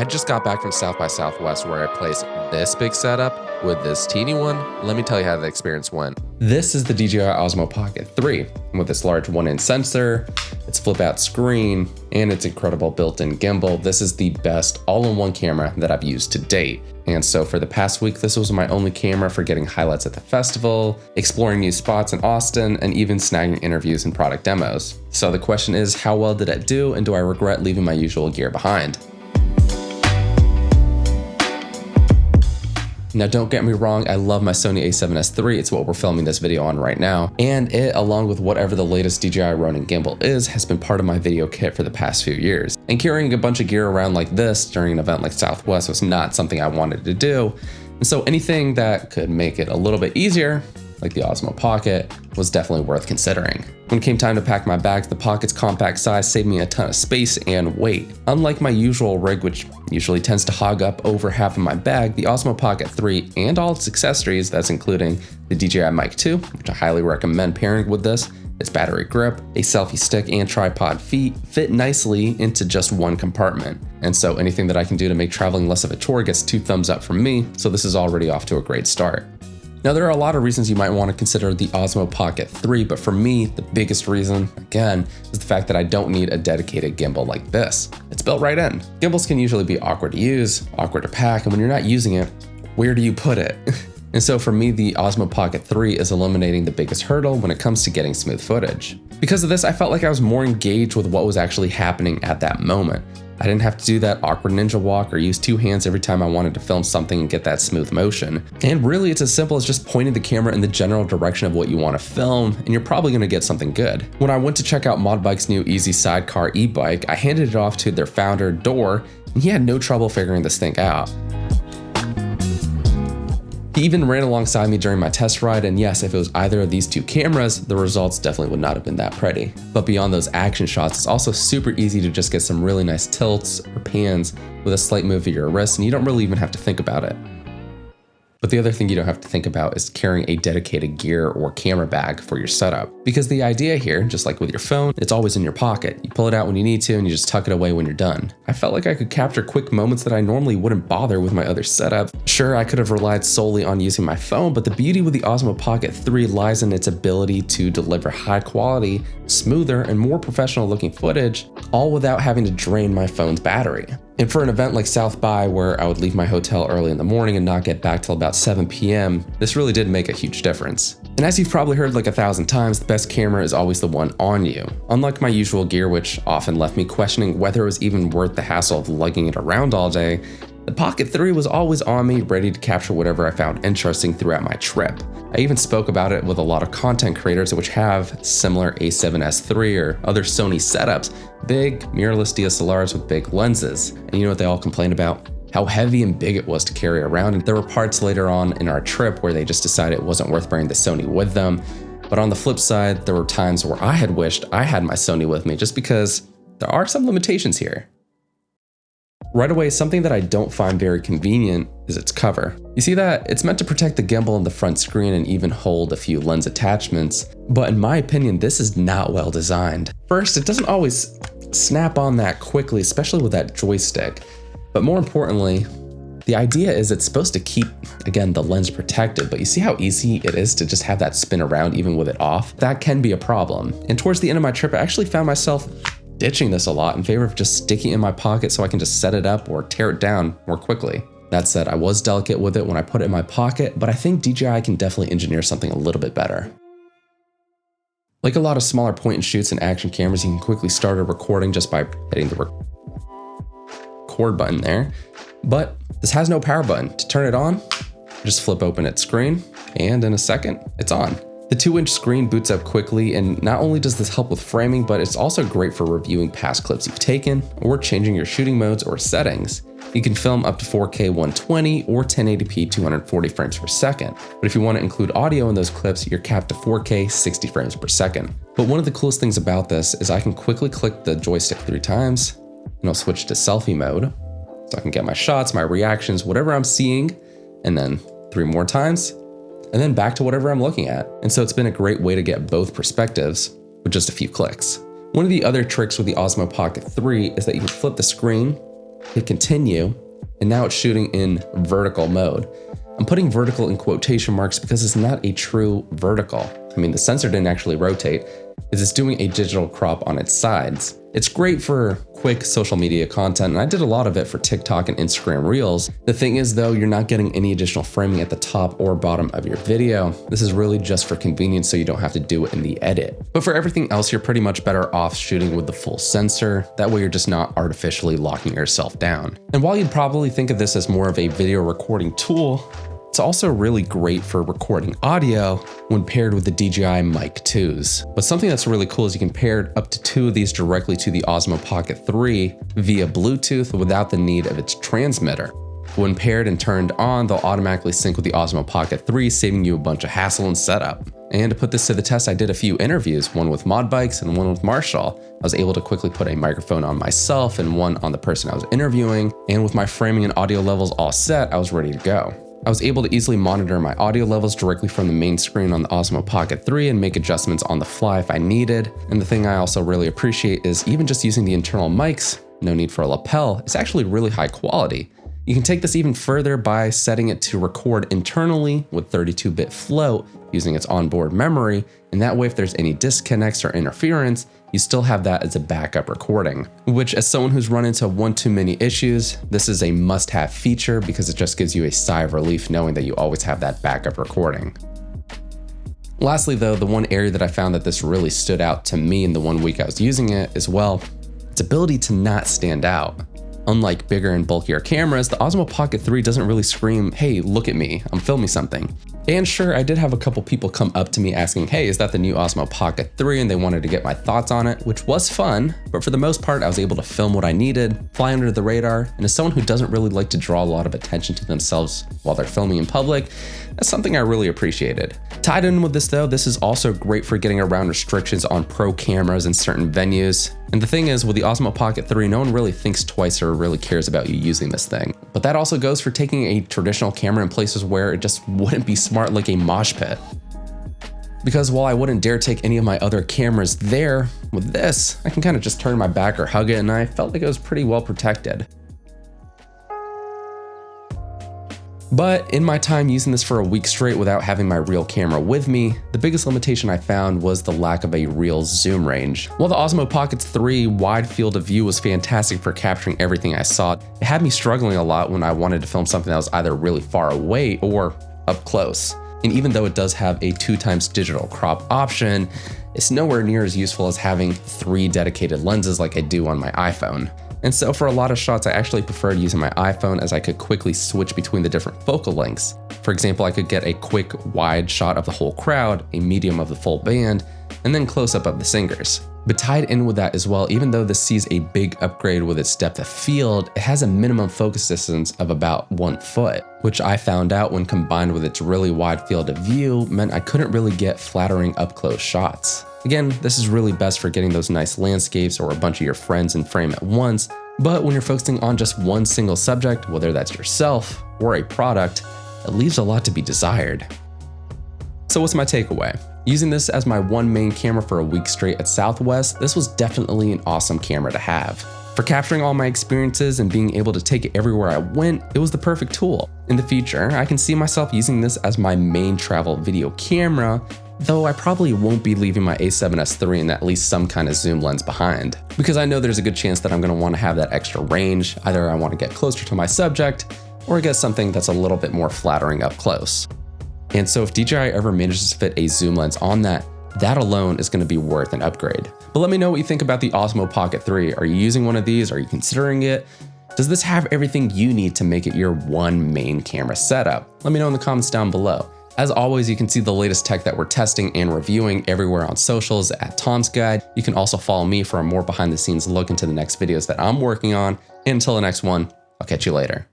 I just got back from South by Southwest where I placed this big setup with this teeny one. Let me tell you how the experience went. This is the DJI Osmo Pocket 3 with its large 1-inch sensor, its flip-out screen, and its incredible built-in gimbal. This is the best all-in-one camera that I've used to date. And so for the past week, this was my only camera for getting highlights at the festival, exploring new spots in Austin, and even snagging interviews and product demos. So the question is, how well did it do, and do I regret leaving my usual gear behind? Now, don't get me wrong, I love my Sony a7S III, it's what we're filming this video on right now, and it, along with whatever the latest DJI Ronin gimbal is, has been part of my video kit for the past few years. And carrying a bunch of gear around like this during an event like Southwest was not something I wanted to do, and so anything that could make it a little bit easier, like the Osmo Pocket, was definitely worth considering. When it came time to pack my bags, the Pocket's compact size saved me a ton of space and weight. Unlike my usual rig, which usually tends to hog up over half of my bag, the Osmo Pocket 3 and all its accessories, that's including the DJI Mic 2, which I highly recommend pairing with this, its battery grip, a selfie stick, and tripod feet, fit nicely into just one compartment. And so anything that I can do to make traveling less of a chore gets 2 thumbs up from me, so this is already off to a great start. Now, there are a lot of reasons you might want to consider the Osmo Pocket 3, but for me, the biggest reason, again, is the fact that I don't need a dedicated gimbal like this. It's built right in. Gimbals can usually be awkward to use, awkward to pack, and when you're not using it, where do you put it? And so for me, the Osmo Pocket 3 is eliminating the biggest hurdle when it comes to getting smooth footage. Because of this, I felt like I was more engaged with what was actually happening at that moment. I didn't have to do that awkward ninja walk or use 2 hands every time I wanted to film something and get that smooth motion. And really, it's as simple as just pointing the camera in the general direction of what you want to film, and you're probably going to get something good. When I went to check out Modbike's new Easy Sidecar e-bike, I handed it off to their founder, Dor, and he had no trouble figuring this thing out. He even ran alongside me during my test ride, and yes, if it was either of these 2 cameras, the results definitely would not have been that pretty. But beyond those action shots, it's also super easy to just get some really nice tilts or pans with a slight move of your wrist, and you don't really even have to think about it. But the other thing you don't have to think about is carrying a dedicated gear or camera bag for your setup. Because the idea here, just like with your phone, it's always in your pocket. You pull it out when you need to and you just tuck it away when you're done. I felt like I could capture quick moments that I normally wouldn't bother with my other setup. Sure, I could have relied solely on using my phone, but the beauty with the Osmo Pocket 3 lies in its ability to deliver high quality, smoother, and more professional looking footage, all without having to drain my phone's battery. And for an event like South by, where I would leave my hotel early in the morning and not get back till about 7 p.m., this really did make a huge difference. And as you've probably heard like 1,000 times, the best camera is always the one on you. Unlike my usual gear, which often left me questioning whether it was even worth the hassle of lugging it around all day, the Pocket 3 was always on me, ready to capture whatever I found interesting throughout my trip. I even spoke about it with a lot of content creators which have similar a7S III or other Sony setups, big mirrorless DSLRs with big lenses. And you know what they all complain about? How heavy and big it was to carry around. And there were parts later on in our trip where they just decided it wasn't worth bringing the Sony with them. But on the flip side, there were times where I had wished I had my Sony with me just because there are some limitations here. Right away, something that I don't find very convenient is its cover. You see that? It's meant to protect the gimbal and the front screen and even hold a few lens attachments, but in my opinion, this is not well designed. First, it doesn't always snap on that quickly, especially with that joystick. But more importantly, the idea is it's supposed to keep, again, the lens protected, but you see how easy it is to just have that spin around even with it off? That can be a problem. And towards the end of my trip, I actually found myself ditching this a lot in favor of just sticking it in my pocket so I can just set it up or tear it down more quickly. That said, I was delicate with it when I put it in my pocket, but I think DJI can definitely engineer something a little bit better. Like a lot of smaller point and shoots and action cameras, you can quickly start a recording just by hitting the record button there, but this has no power button. To turn it on, just flip open its screen, and in a second, it's on. The 2-inch screen boots up quickly, and not only does this help with framing, but it's also great for reviewing past clips you've taken or changing your shooting modes or settings. You can film up to 4K 120 or 1080p 240 frames per second. But if you want to include audio in those clips, you're capped to 4K 60 frames per second. But one of the coolest things about this is I can quickly click the joystick 3 times, and I'll switch to selfie mode. So I can get my shots, my reactions, whatever I'm seeing, and then 3 more times, and then back to whatever I'm looking at. And so it's been a great way to get both perspectives with just a few clicks. One of the other tricks with the Osmo Pocket 3 is that you can flip the screen hit continue, and now it's shooting in vertical mode. I'm putting vertical in quotation marks because it's not a true vertical. I mean, the sensor didn't actually rotate, it's doing a digital crop on its sides. It's great for quick social media content, and I did a lot of it for TikTok and Instagram Reels. The thing is though, you're not getting any additional framing at the top or bottom of your video. This is really just for convenience so you don't have to do it in the edit. But for everything else, you're pretty much better off shooting with the full sensor. That way you're just not artificially locking yourself down. And while you'd probably think of this as more of a video recording tool, it's also really great for recording audio when paired with the DJI Mic 2s. But something that's really cool is you can pair up to 2 of these directly to the Osmo Pocket 3 via Bluetooth without the need of its transmitter. When paired and turned on, they'll automatically sync with the Osmo Pocket 3, saving you a bunch of hassle and setup. And to put this to the test, I did a few interviews, one with Mod Bikes and one with Marshall. I was able to quickly put a microphone on myself and one on the person I was interviewing, and with my framing and audio levels all set, I was ready to go. I was able to easily monitor my audio levels directly from the main screen on the Osmo Pocket 3 and make adjustments on the fly if I needed. And the thing I also really appreciate is even just using the internal mics, no need for a lapel, it's actually really high quality. You can take this even further by setting it to record internally with 32-bit float using its onboard memory, and that way if there's any disconnects or interference, you still have that as a backup recording. Which, as someone who's run into one too many issues, this is a must-have feature because it just gives you a sigh of relief knowing that you always have that backup recording. Lastly though, the one area that I found that this really stood out to me in the 1 week I was using it is, well, its ability to not stand out. Unlike bigger and bulkier cameras, the Osmo Pocket 3 doesn't really scream, "Hey, look at me, I'm filming something." And sure, I did have a couple people come up to me asking, "Hey, is that the new Osmo Pocket 3?" and they wanted to get my thoughts on it, which was fun, but for the most part, I was able to film what I needed, fly under the radar, and as someone who doesn't really like to draw a lot of attention to themselves while they're filming in public, that's something I really appreciated. Tied in with this though, this is also great for getting around restrictions on pro cameras in certain venues. And the thing is, with the Osmo Pocket 3, no one really thinks twice or really cares about you using this thing. But that also goes for taking a traditional camera in places where it just wouldn't be smart, like a mosh pit. Because while I wouldn't dare take any of my other cameras there, with this, I can kind of just turn my back or hug it, and I felt like it was pretty well protected. But in my time using this for a week straight without having my real camera with me, the biggest limitation I found was the lack of a real zoom range. While the Osmo Pocket 3 wide field of view was fantastic for capturing everything I saw, it had me struggling a lot when I wanted to film something that was either really far away or up close. And even though it does have a 2x digital crop option, it's nowhere near as useful as having 3 dedicated lenses like I do on my iPhone. And so for a lot of shots, I actually preferred using my iPhone as I could quickly switch between the different focal lengths. For example, I could get a quick wide shot of the whole crowd, a medium of the full band, and then close up of the singers. But tied in with that as well, even though this sees a big upgrade with its depth of field, it has a minimum focus distance of about 1 foot, which I found out when combined with its really wide field of view meant I couldn't really get flattering up close shots. Again, this is really best for getting those nice landscapes or a bunch of your friends in frame at once, but when you're focusing on just one single subject, whether that's yourself or a product, it leaves a lot to be desired. So what's my takeaway? Using this as my one main camera for a week straight at Southwest, this was definitely an awesome camera to have. For capturing all my experiences and being able to take it everywhere I went, it was the perfect tool. In the future, I can see myself using this as my main travel video camera, though I probably won't be leaving my A7S III in at least some kind of zoom lens behind, because I know there's a good chance that I'm going to want to have that extra range. Either I want to get closer to my subject, or get something that's a little bit more flattering up close. And so if DJI ever manages to fit a zoom lens on that, that alone is going to be worth an upgrade. But let me know what you think about the Osmo Pocket 3. Are you using one of these? Are you considering it? Does this have everything you need to make it your one main camera setup? Let me know in the comments down below. As always, you can see the latest tech that we're testing and reviewing everywhere on socials at Tom's Guide. You can also follow me for a more behind the scenes look into the next videos that I'm working on. And until the next one, I'll catch you later.